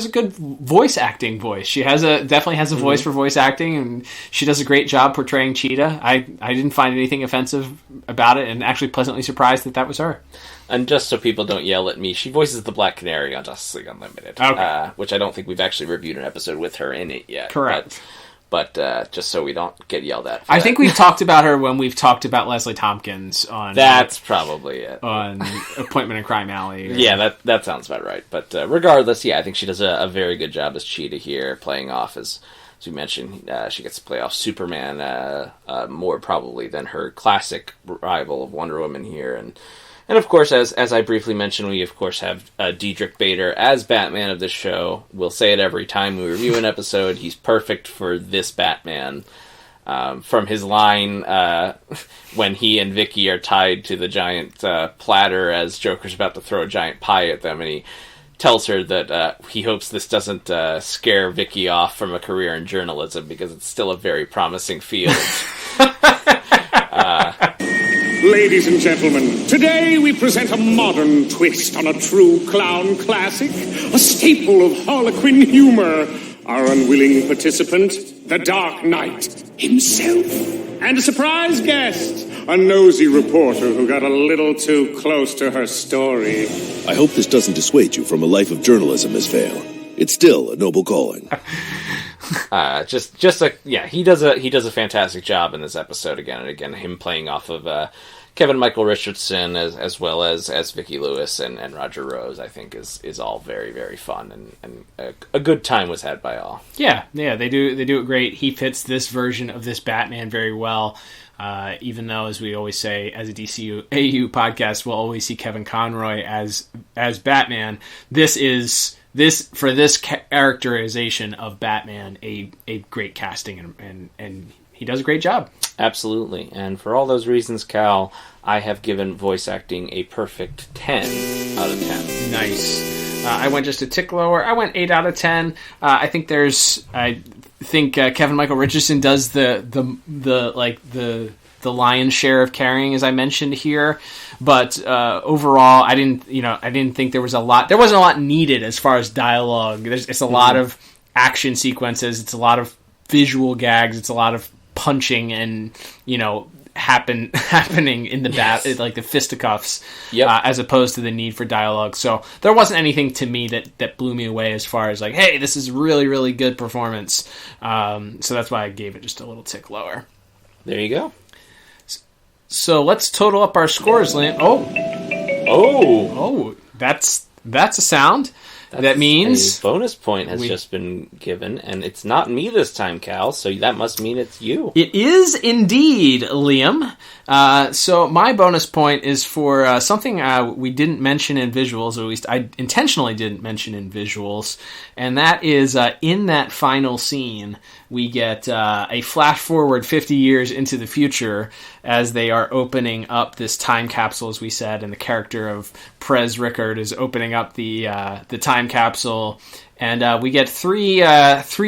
good voice acting voice. She definitely has a voice for voice acting, and she does a great job portraying Cheetah. I didn't find anything offensive about it, and actually pleasantly surprised that was her. And just so people don't yell at me, she voices the Black Canary on Justice League Unlimited, which I don't think we've actually reviewed an episode with her in it yet. Correct. But just so we don't get yelled at. I think we've talked about her when we've talked about Leslie Tompkins on... That's probably it. On Appointment in Crime Alley. Yeah, that sounds about right. But regardless, I think she does a very good job as Cheetah here, playing off, as we mentioned, she gets to play off Superman more probably than her classic rival of Wonder Woman here. And of course, as I briefly mentioned, we of course have Diedrich Bader as Batman of this show. We'll say it every time we review an episode. He's perfect for this Batman. From his line when he and Vicky are tied to the giant platter as Joker's about to throw a giant pie at them, and he tells her that he hopes this doesn't scare Vicky off from a career in journalism, because it's still a very promising field. Ladies and gentlemen, today we present a modern twist on a true clown classic, a staple of Harlequin humor. Our unwilling participant, the Dark Knight himself. And a surprise guest, a nosy reporter who got a little too close to her story. I hope this doesn't dissuade you from a life of journalism, Miss Vale. It's still a noble calling. He does a fantastic job in this episode again and again. Him playing off of Kevin Michael Richardson as well as Vicki Lewis and Roger Rose, I think is all very, very fun, and a good time was had by all. Yeah, they do it great. He fits this version of this Batman very well. Even though, as we always say, as a DCAU podcast, we'll always see Kevin Conroy as Batman. This characterization of Batman a great casting, and he does a great job. Absolutely. And for all those reasons, Cal, I have given voice acting a perfect 10 out of 10. Nice. I went just a tick lower. I went 8 out of 10. I think Kevin Michael Richardson does the lion's share of carrying, as I mentioned here. But overall, I didn't think there was a lot. There wasn't a lot needed as far as dialogue. It's a lot of action sequences. It's a lot of visual gags. It's a lot of punching and happening in the like the fisticuffs, as opposed to the need for dialogue. So there wasn't anything to me that blew me away as far as like, hey, this is really, really good performance. So that's why I gave it just a little tick lower. There you go. So let's total up our scores, Lynn. Oh, that's a sound. That means a bonus point has just been given, and it's not me this time, Cal, so that must mean it's you. It is indeed, Liam. So my bonus point is for something we didn't mention in visuals, or at least I intentionally didn't mention in visuals, and that is in that final scene, we get a flash forward 50 years into the future as they are opening up this time capsule, as we said, and the character of Prez Rickard is opening up the time capsule, and we get three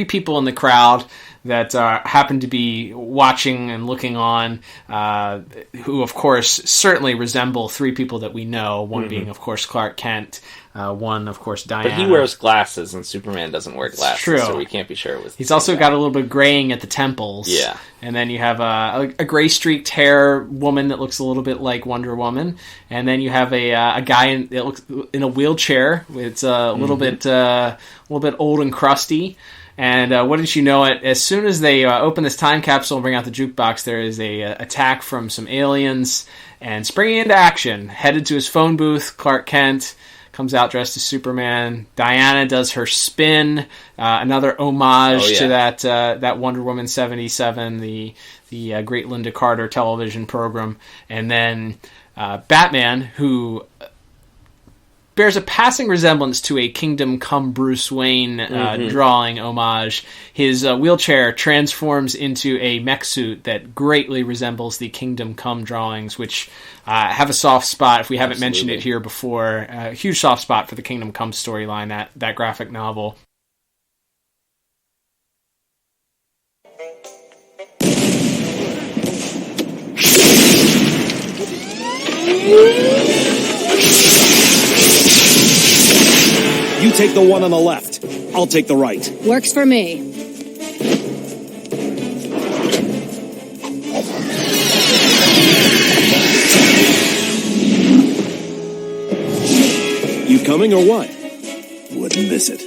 people in the crowd that happen to be watching and looking on, who, of course, certainly resemble three people that we know, one being, of course, Clark Kent, one, of course, Diana. But he wears glasses, and Superman doesn't wear glasses, true. So we can't be sure it was He's also got a little bit of graying at the temples. Yeah. And then you have a gray-streaked hair woman that looks a little bit like Wonder Woman, and then you have a guy that looks in a wheelchair. It's a little bit old and crusty. And wouldn't you know it, as soon as they open this time capsule and bring out the jukebox, there is a attack from some aliens, and springing into action, headed to his phone booth, Clark Kent comes out dressed as Superman. Diana does her spin, another homage to that Wonder Woman 77, the great Linda Carter television program. And then Batman, who bears a passing resemblance to a Kingdom Come Bruce Wayne drawing homage. His wheelchair transforms into a mech suit that greatly resembles the Kingdom Come drawings, which have a soft spot, if we haven't mentioned it here before, a huge soft spot for the Kingdom Come storyline, that graphic novel. You take the one on the left. I'll take the right. Works for me. You coming or what? Wouldn't miss it.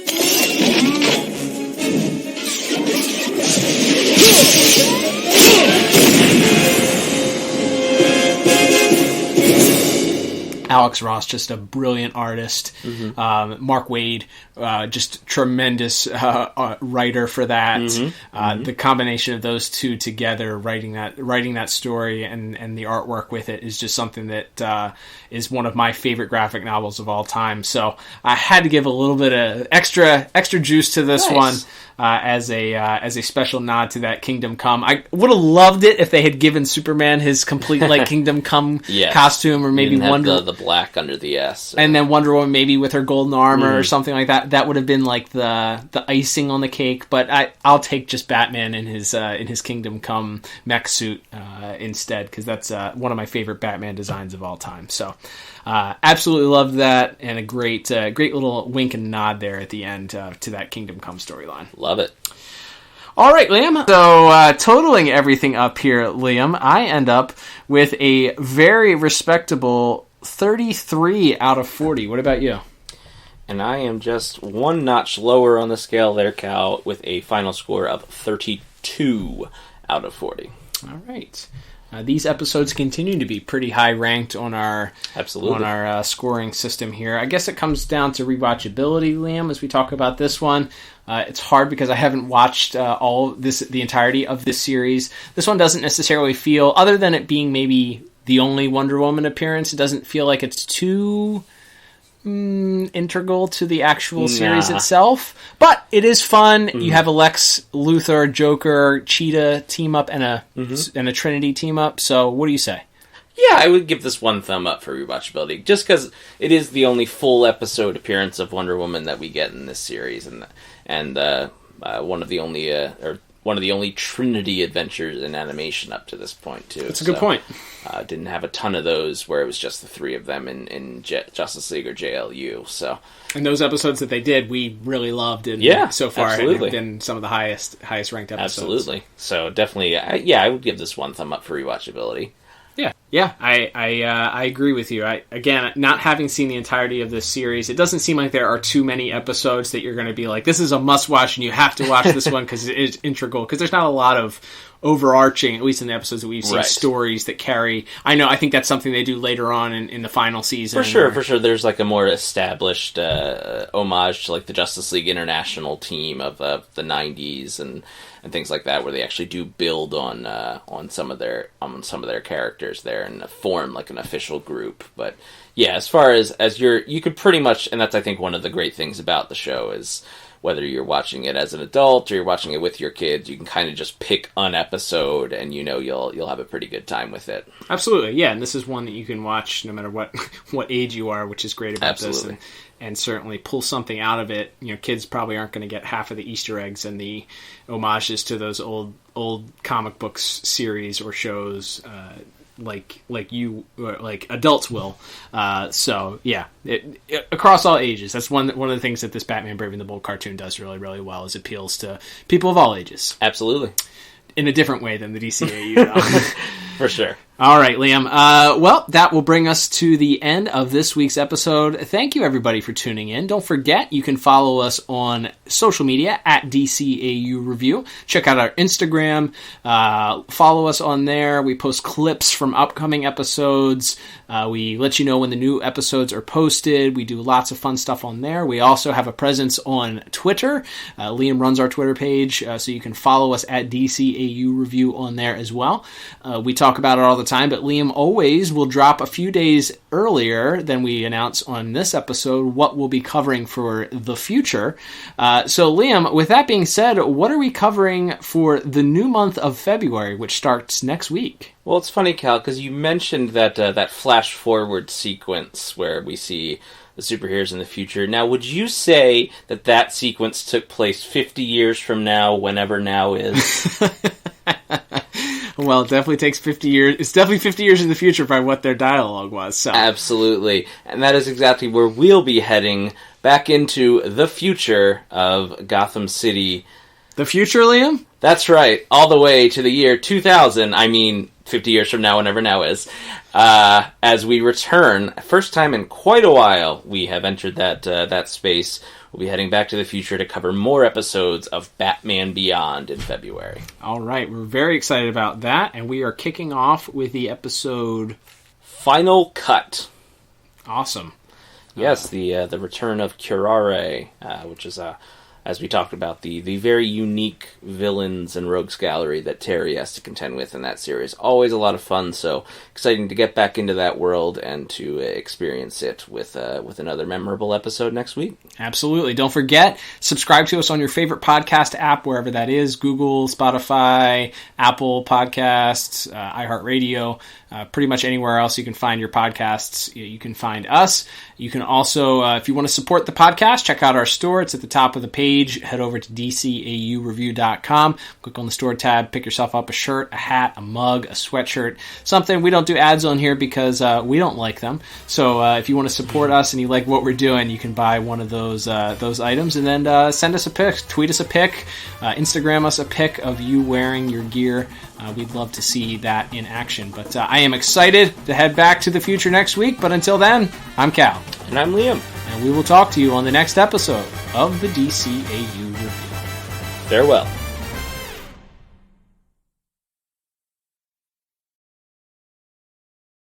Alex Ross, just a brilliant artist. Mark Waid, just tremendous writer for that. The combination of those two together, writing that story and the artwork with it, is just something that is one of my favorite graphic novels of all time. So I had to give a little bit of extra juice to this one. As a special nod to that Kingdom Come. I would have loved it if they had given Superman his complete Kingdom Come costume, or maybe Wonder the black under the S, and then Wonder Woman maybe with her golden armor or something like that. That would have been like the icing on the cake. But I'll take just Batman in his Kingdom Come mech suit instead, because that's one of my favorite Batman designs of all time. So. Absolutely loved that, and a great little wink and nod there at the end to that Kingdom Come storyline. Love it. All right, Liam. So, totaling everything up here, Liam, I end up with a very respectable 33 out of 40. What about you? And I am just one notch lower on the scale there, Cal, with a final score of 32 out of 40. All right. These episodes continue to be pretty high ranked on our scoring system here. I guess it comes down to rewatchability, Liam, as we talk about this one. It's hard because I haven't watched the entirety of this series. This one doesn't necessarily feel, other than it being maybe the only Wonder Woman appearance, it doesn't feel like it's too integral to the actual series itself, but it is fun. You have a Lex Luthor, Joker, Cheetah team up and a Trinity team up. So what do you say? Yeah, I would give this one thumb up for rewatchability, just because it is the only full episode appearance of Wonder Woman that we get in this series, and one of the only Trinity adventures in animation up to this point too. That's a good point. Didn't have a ton of those where it was just the three of them in Justice League or JLU. So, and those episodes that they did, we really loved, and so far absolutely. have been some of the highest ranked episodes. Absolutely. So definitely, I would give this one thumb up for rewatchability. Yeah, I agree with you. Again, not having seen the entirety of this series, it doesn't seem like there are too many episodes that you're going to be like, this is a must-watch and you have to watch this one because it is integral. Because there's not a lot of overarching, at least in the episodes that we've seen, stories that carry. I think that's something they do later on in the final season. For sure. There's like a more established homage to like the Justice League International team of the 90s and things like that, where they actually do build on some of their characters there and form like an official group. But yeah, as far as you could pretty much, and that's I think one of the great things about the show is whether you're watching it as an adult or you're watching it with your kids, you can kind of just pick an episode and you'll have a pretty good time with it. Absolutely, yeah. And this is one that you can watch no matter what age you are, which is great about this. And certainly pull something out of it. Kids probably aren't going to get half of the Easter eggs and the homages to those old comic books series or shows like adults will. So yeah, across all ages. That's one of the things that this Batman Brave and the Bold cartoon does really, really well. Is appeals to people of all ages. Absolutely. In a different way than the DCAU. For sure. All right, Liam. Well, that will bring us to the end of this week's episode. Thank you, everybody, for tuning in. Don't forget, you can follow us on social media at DCAU Review. Check out our Instagram. Follow us on there. We post clips from upcoming episodes. We let you know when the new episodes are posted. We do lots of fun stuff on there. We also have a presence on Twitter. Liam runs our Twitter page, so you can follow us at DCAU Review on there as well. We talk about it all the time, but Liam always will drop a few days earlier than we announce on this episode what we'll be covering for the future. So Liam, with that being said, what are we covering for the new month of February, which starts next week? Well, it's funny, Cal, because you mentioned that flash forward sequence where we see the superheroes in the future. Now, would you say that sequence took place 50 years from now, whenever now is? Well, it definitely takes 50 years. It's definitely 50 years in the future by what their dialogue was. So. Absolutely. And that is exactly where we'll be heading, back into the future of Gotham City. The future, Liam? That's right. All the way to the year 2000. I mean, 50 years from now, whenever now is. As we return, first time in quite a while, we have entered that space. We'll be heading back to the future to cover more episodes of Batman Beyond in February. All right, we're very excited about that, and we are kicking off with the episode Final Cut. Awesome. Yes, the return of Curare, which is as we talked about, the very unique villains and rogues gallery that Terry has to contend with in that series. Always a lot of fun, so exciting to get back into that world and to experience it with another memorable episode next week. Absolutely. Don't forget, subscribe to us on your favorite podcast app, wherever that is, Google, Spotify, Apple Podcasts, iHeartRadio, pretty much anywhere else you can find your podcasts, you can find us. You can also, if you want to support the podcast, check out our store. It's at the top of the page. Head over to DCAUreview.com. Click on the store tab. Pick yourself up a shirt, a hat, a mug, a sweatshirt, something. We don't do ads on here because we don't like them. So if you want to support us and you like what we're doing, you can buy one of those items and then send us a pic, tweet us a pic, Instagram us a pic of you wearing your gear. We'd love to see that in action. But I am excited to head back to the future next week. But until then, I'm Cal. And I'm Liam. And we will talk to you on the next episode of the DCAU Review. Farewell.